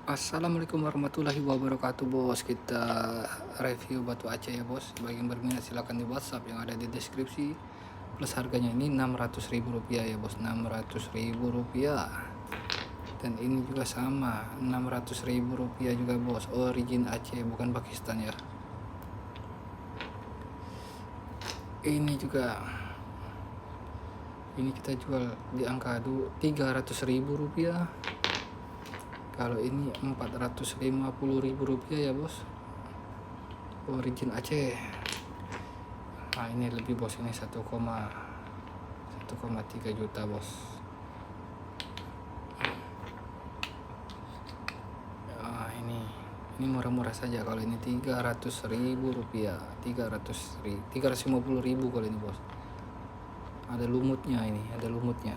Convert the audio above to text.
Assalamualaikum warahmatullahi wabarakatuh, bos. Kita review batu Aceh ya, bos. Bagi yang berminat silakan di WhatsApp yang ada di deskripsi. Plus harganya ini Rp600.000 ya, bos. Rp600.000. Dan ini juga sama, Rp600.000 juga, bos. Origin Aceh, bukan Pakistan ya. Ini juga, ini kita jual di angka Rp300.000. Kalau ini Rp450.000 ya, bos. Origin Aceh. Nah, ini lebih, bos. Ini 1,3 juta, bos. Nah, ini murah-murah saja. Kalau ini Rp300.000, 350.000 kalau ini, bos. Ada lumutnya, ini ada lumutnya.